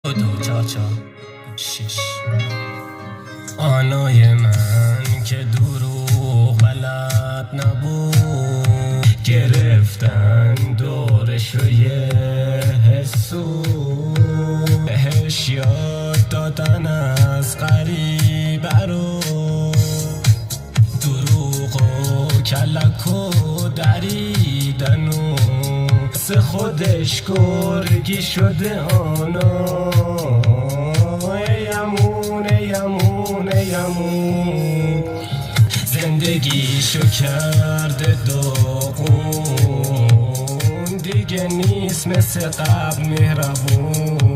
دو چهار چهار شش آنای من که دروغ بلد نبود گرفتن دورش رو یه حسو بهش یاد دادن از غریبه رو دروغ و کلک و دریدن و سه خودش گرگی شده آنا یمون زندگیشو کرده داغون دیگه نیست مثل قبل مهربون